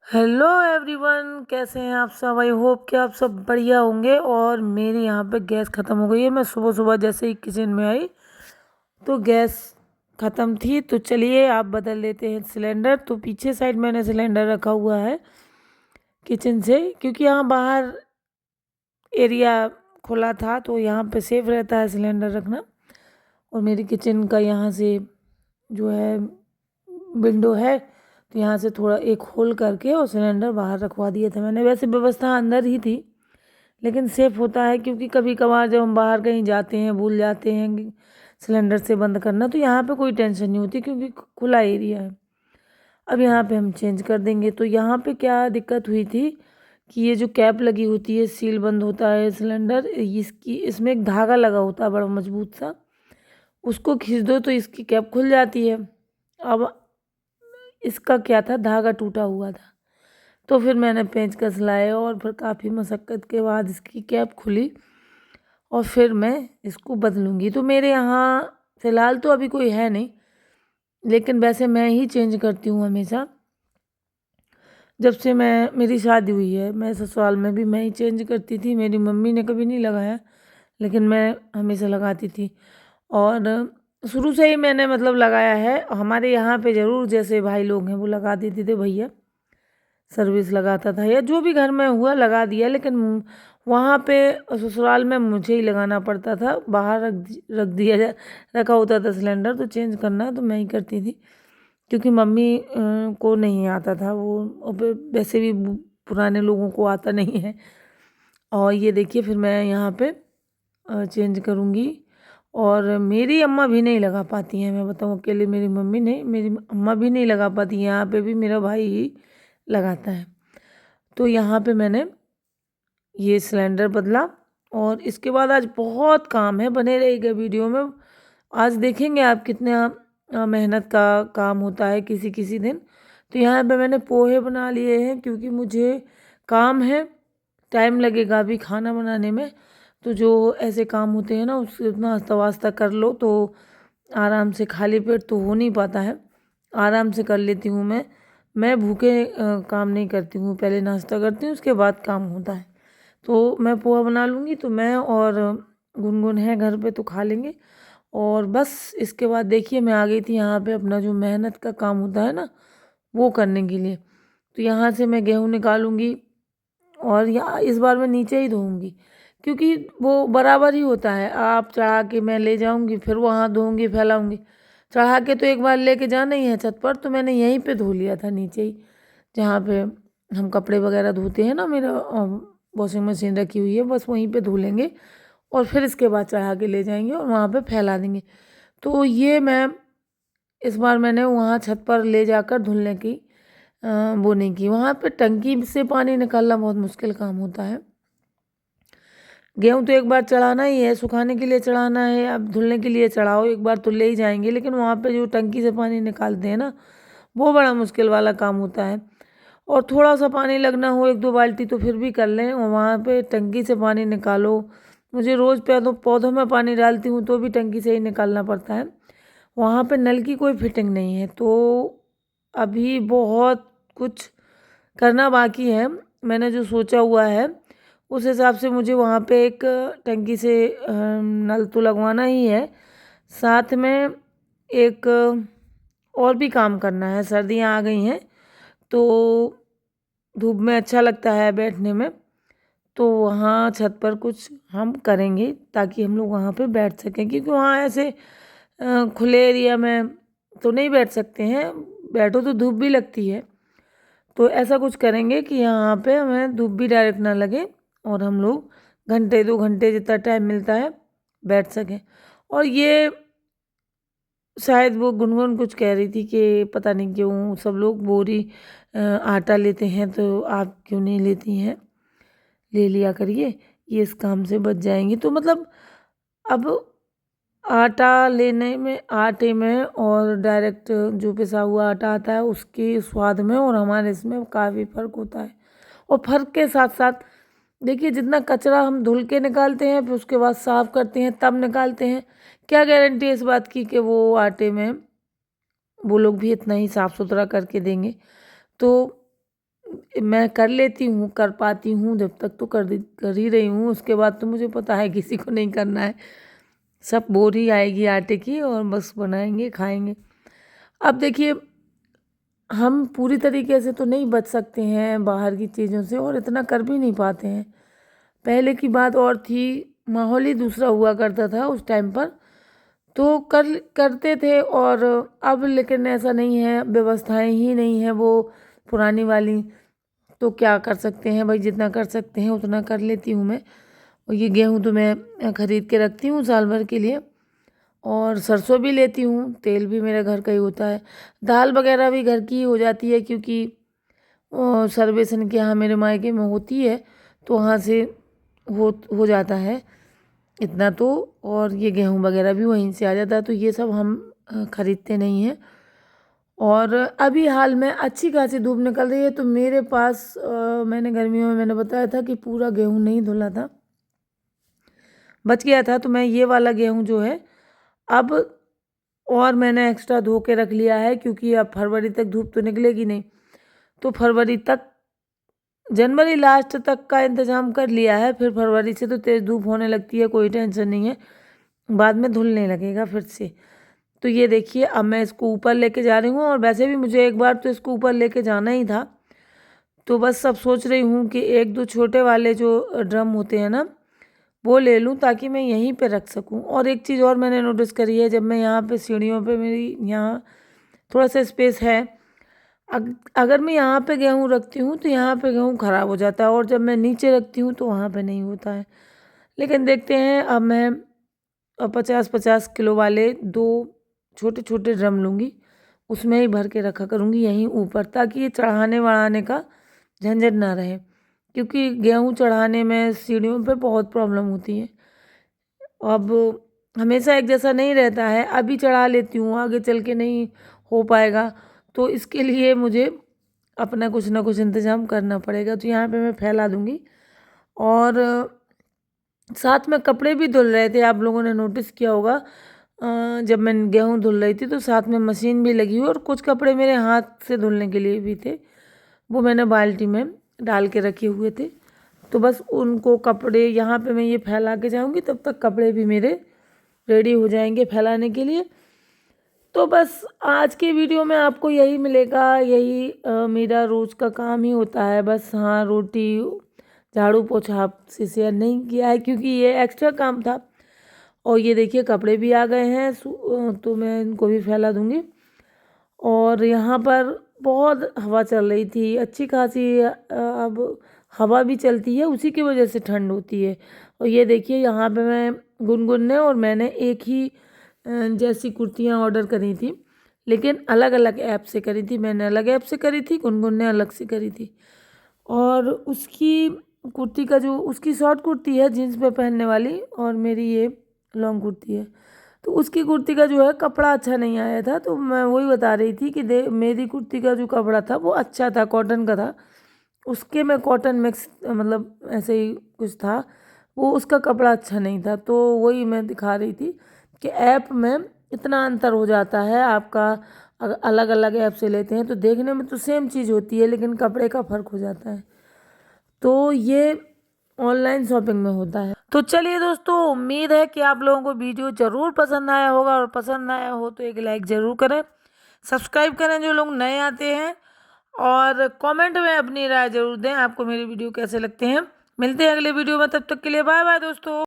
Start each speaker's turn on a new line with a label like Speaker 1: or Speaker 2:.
Speaker 1: Hello everyone, कैसे हैं आप सब। आई होप कि आप सब बढ़िया होंगे। और मेरे यहाँ पे गैस ख़त्म हो गई है। मैं सुबह सुबह जैसे ही किचन में आई तो गैस ख़त्म थी। तो चलिए आप बदल लेते हैं सिलेंडर। तो पीछे साइड मैंने सिलेंडर रखा हुआ है किचन से, क्योंकि यहाँ बाहर एरिया खुला था तो यहाँ पे सेफ रहता है सिलेंडर रखना। और मेरी किचन का यहाँ से जो है विंडो है, तो यहाँ से थोड़ा एक होल करके और सिलेंडर बाहर रखवा दिए थे मैंने। वैसे व्यवस्था अंदर ही थी, लेकिन सेफ होता है, क्योंकि कभी कभार जब हम बाहर कहीं जाते हैं भूल जाते हैं कि सिलेंडर से बंद करना, तो यहाँ पे कोई टेंशन नहीं होती क्योंकि खुला एरिया है। अब यहाँ पे हम चेंज कर देंगे। तो यहाँ पे क्या दिक्कत हुई थी कि ये जो कैप लगी होती है, सील बंद होता है सिलेंडर, इसमें एक धागा लगा होता है बड़ा मजबूत सा, उसको खींच दो तो इसकी कैप खुल जाती है। अब इसका क्या था, धागा टूटा हुआ था। तो फिर मैंने पेंचकस लाए और फिर काफ़ी मशक्क़त के बाद इसकी कैप खुली और फिर मैं इसको बदलूँगी। तो मेरे यहाँ फ़िलहाल तो अभी कोई है नहीं, लेकिन वैसे मैं ही चेंज करती हूँ हमेशा। जब से मेरी शादी हुई है, मैं ससुराल में भी मैं ही चेंज करती थी। मेरी मम्मी ने कभी नहीं लगाया, लेकिन मैं हमेशा लगाती थी। और शुरू से ही मैंने मतलब लगाया है। हमारे यहाँ पे ज़रूर जैसे भाई लोग हैं वो लगा देते थे, भैया सर्विस लगाता था या जो भी घर में हुआ लगा दिया, लेकिन वहाँ पे ससुराल में मुझे ही लगाना पड़ता था। बाहर रख दिया जा रखा होता था सिलेंडर, तो चेंज करना तो मैं ही करती थी, क्योंकि मम्मी को नहीं आता था वो। वैसे भी पुराने लोगों को आता नहीं है। और ये देखिए फिर मैं यहाँ पे चेंज करूँगी। और मेरी अम्मा भी नहीं लगा पाती हैं, मैं बताऊँ, अकेले मेरी मम्मी नहीं, मेरी अम्मा भी नहीं लगा पाती। यहाँ पे भी मेरा भाई ही लगाता है। तो यहाँ पे मैंने ये सिलेंडर बदला। और इसके बाद आज बहुत काम है, बने रहिएगा वीडियो में। आज देखेंगे आप कितना मेहनत का काम होता है किसी किसी दिन। तो यहाँ पे मैंने पोहे बना लिए हैं, क्योंकि मुझे काम है, टाइम लगेगा अभी खाना बनाने में। तो जो ऐसे काम होते हैं ना, उससे उतना आस्ता वास्ता कर लो तो आराम से, खाली पेट तो हो नहीं पाता है। आराम से कर लेती हूँ मैं भूखे काम नहीं करती हूँ, पहले नाश्ता करती हूँ उसके बाद काम होता है। तो मैं पोहा बना लूँगी, तो मैं और गुनगुन है घर पे तो खा लेंगे। और बस इसके बाद देखिए मैं आ गई थी यहाँ पे अपना जो मेहनत का काम होता है ना वो करने के लिए। तो यहाँ से मैं गेहूँ निकालूंगी और यहाँ इस बार मैं नीचे ही धोऊंगी, क्योंकि वो बराबर ही होता है। आप चढ़ा के मैं ले जाऊंगी, फिर वहाँ धोऊंगी फैलाऊंगी। चढ़ा के तो एक बार लेके जाना ही है छत पर, तो मैंने यहीं पे धो लिया था नीचे ही, जहाँ पे हम कपड़े वगैरह धोते हैं ना। मेरा वॉशिंग मशीन रखी हुई है, बस वहीं पे धो लेंगे और फिर इसके बाद चढ़ा के ले जाएंगे और वहाँ पे फैला देंगे। तो ये मैं इस बार मैंने वहाँ छत पर ले जाकर धुलने की वो नहीं की। वहाँ पे टंकी से पानी निकालना बहुत मुश्किल काम होता है। गेहूँ तो एक बार चढ़ाना ही है, सुखाने के लिए चढ़ाना है, अब धुलने के लिए चढ़ाओ एक बार तो ले ही जाएंगे, लेकिन वहाँ पे जो टंकी से पानी निकालते हैं ना, वो बड़ा मुश्किल वाला काम होता है। और थोड़ा सा पानी लगना हो, एक दो बाल्टी, तो फिर भी कर लें। और वहाँ पे टंकी से पानी निकालो। मुझे रोज़ पौधों में पानी डालती हूँ तो भी टंकी से ही निकालना पड़ता है। वहाँ पे नल की कोई फिटिंग नहीं है, तो अभी बहुत कुछ करना बाकी है। मैंने जो सोचा हुआ है उस हिसाब से मुझे वहाँ पे एक टंकी से नल तो लगवाना ही है, साथ में एक और भी काम करना है। सर्दियाँ आ गई हैं तो धूप में अच्छा लगता है बैठने में, तो वहाँ छत पर कुछ हम करेंगे ताकि हम लोग वहाँ पे बैठ सकें, क्योंकि वहाँ ऐसे खुले एरिया में तो नहीं बैठ सकते हैं। बैठो तो धूप भी लगती है। तो ऐसा कुछ करेंगे कि यहाँ पे हमें धूप भी डायरेक्ट ना लगे और हम लोग घंटे दो घंटे जितना टाइम मिलता है बैठ सकें। और ये शायद वो गुनगुन कुछ कह रही थी कि पता नहीं क्यों सब लोग बोरी आटा लेते हैं, तो आप क्यों नहीं लेती हैं, ले लिया करिए, ये इस काम से बच जाएंगी। तो मतलब अब आटा लेने में, आटे में और डायरेक्ट जो पिसा हुआ आटा आता है उसके स्वाद में और हमारे इसमें काफ़ी फ़र्क होता है। और फ़र्क के साथ साथ देखिए, जितना कचरा हम धुल के निकालते हैं फिर उसके बाद साफ़ करते हैं तब निकालते हैं, क्या गारंटी है इस बात की कि वो आटे में वो लोग भी इतना ही साफ़ सुथरा करके देंगे। तो मैं कर लेती हूँ, कर पाती हूँ जब तक तो कर ही रही हूँ, उसके बाद तो मुझे पता है किसी को नहीं करना है। सब बोरी आएगी आटे की और बस बनाएंगे खाएंगे। अब देखिए, हम पूरी तरीके से तो नहीं बच सकते हैं बाहर की चीज़ों से और इतना कर भी नहीं पाते हैं। पहले की बात और थी, माहौल ही दूसरा हुआ करता था उस टाइम पर, तो करते थे। और अब लेकिन ऐसा नहीं है, व्यवस्थाएं ही नहीं है वो पुरानी वाली। तो क्या कर सकते हैं भाई, जितना कर सकते हैं उतना कर लेती हूँ मैं। और ये गेहूँ तो मैं ख़रीद के रखती हूँ साल भर के लिए। और सरसों भी लेती हूँ, तेल भी मेरे घर का ही होता है। दाल वगैरह भी घर की ही हो जाती है, क्योंकि सर्वेसन के यहाँ मेरे मायके में होती है, तो वहाँ से हो जाता है इतना तो। और ये गेहूँ वगैरह भी वहीं से आ जाता है, तो ये सब हम खरीदते नहीं हैं। और अभी हाल में अच्छी खासी धूप निकल रही है, तो मेरे पास मैंने गर्मियों में मैंने बताया था कि पूरा गेहूँ नहीं धुला था, बच गया था। तो मैं ये वाला गेहूँ जो है अब और मैंने एक्स्ट्रा धो के रख लिया है, क्योंकि अब फरवरी तक धूप तो निकलेगी नहीं। तो फरवरी तक, जनवरी लास्ट तक का इंतज़ाम कर लिया है, फिर फरवरी से तो तेज़ धूप होने लगती है, कोई टेंशन नहीं है, बाद में धुलने लगेगा फिर से। तो ये देखिए, अब मैं इसको ऊपर लेके जा रही हूँ, और वैसे भी मुझे एक बार तो इसको ऊपर लेके जाना ही था। तो बस अब सोच रही हूँ कि एक दो छोटे वाले जो ड्रम होते हैं ना, वो ले लूँ ताकि मैं यहीं पे रख सकूँ। और एक चीज़ और मैंने नोटिस करी है, जब मैं यहाँ पे सीढ़ियों पे, मेरी यहाँ थोड़ा सा स्पेस है, अगर मैं यहाँ पे गेहूँ रखती हूँ तो यहाँ पे गेहूँ ख़राब हो जाता है, और जब मैं नीचे रखती हूँ तो वहाँ पे नहीं होता है। लेकिन देखते हैं, अब मैं 50-50 किलो वाले 2 छोटे-छोटे ड्रम लूँगी, उसमें ही भर के रखा करूँगी यहीं ऊपर, ताकि ये चढ़ाने-वढ़ाने का झंझट ना रहे। क्योंकि गेहूँ चढ़ाने में सीढ़ियों पे बहुत प्रॉब्लम होती है। अब हमेशा एक जैसा नहीं रहता है, अभी चढ़ा लेती हूँ, आगे चल के नहीं हो पाएगा, तो इसके लिए मुझे अपना कुछ ना कुछ इंतज़ाम करना पड़ेगा। तो यहाँ पे मैं फैला दूँगी। और साथ में कपड़े भी धुल रहे थे, आप लोगों ने नोटिस किया होगा, जब मैं गेहूँ धुल रही थी तो साथ में मशीन भी लगी हुई, और कुछ कपड़े मेरे हाथ से धुलने के लिए भी थे, वो मैंने बाल्टी में डाल के रखे हुए थे। तो बस उनको कपड़े यहाँ पे मैं ये फैला के जाऊँगी, तब तक कपड़े भी मेरे रेडी हो जाएंगे फैलाने के लिए। तो बस आज के वीडियो में आपको यही मिलेगा, यही मेरा रोज़ का काम ही होता है बस। हाँ, रोटी झाड़ू पोछा आपसे शेयर नहीं किया है, क्योंकि ये एक्स्ट्रा काम था। और ये देखिए, कपड़े भी आ गए हैं, तो मैं इनको भी फैला दूँगी। और यहाँ पर बहुत हवा चल रही थी अच्छी खासी, अब हवा भी चलती है, उसी की वजह से ठंड होती है। और ये देखिए, यहाँ पे मैं गुनगुन ने और मैंने एक ही जैसी कुर्तियाँ ऑर्डर करी थी, लेकिन अलग अलग ऐप से करी थी। मैंने अलग ऐप से करी थी, गुनगुन ने अलग से करी थी। और उसकी कुर्ती का जो, उसकी शॉर्ट कुर्ती है जीन्स पे पहनने वाली, और मेरी ये लॉन्ग कुर्ती है। तो उसकी कुर्ती का जो है कपड़ा अच्छा नहीं आया था, तो मैं वही बता रही थी कि मेरी कुर्ती का जो कपड़ा था वो अच्छा था, कॉटन का था। उसके में कॉटन मिक्स, मतलब ऐसे ही कुछ था, वो उसका कपड़ा अच्छा नहीं था। तो वही मैं दिखा रही थी कि ऐप में इतना अंतर हो जाता है आपका, अलग अलग ऐप से लेते हैं तो देखने में तो सेम चीज़ होती है, लेकिन कपड़े का फ़र्क हो जाता है। तो ये ऑनलाइन शॉपिंग में होता है। तो चलिए दोस्तों, उम्मीद है कि आप लोगों को वीडियो ज़रूर पसंद आया होगा, और पसंद आया हो तो एक लाइक ज़रूर करें, सब्सक्राइब करें जो लोग नए आते हैं, और कमेंट में अपनी राय ज़रूर दें, आपको मेरे वीडियो कैसे लगते हैं। मिलते हैं अगले वीडियो में, तब तक के लिए बाय बाय दोस्तों।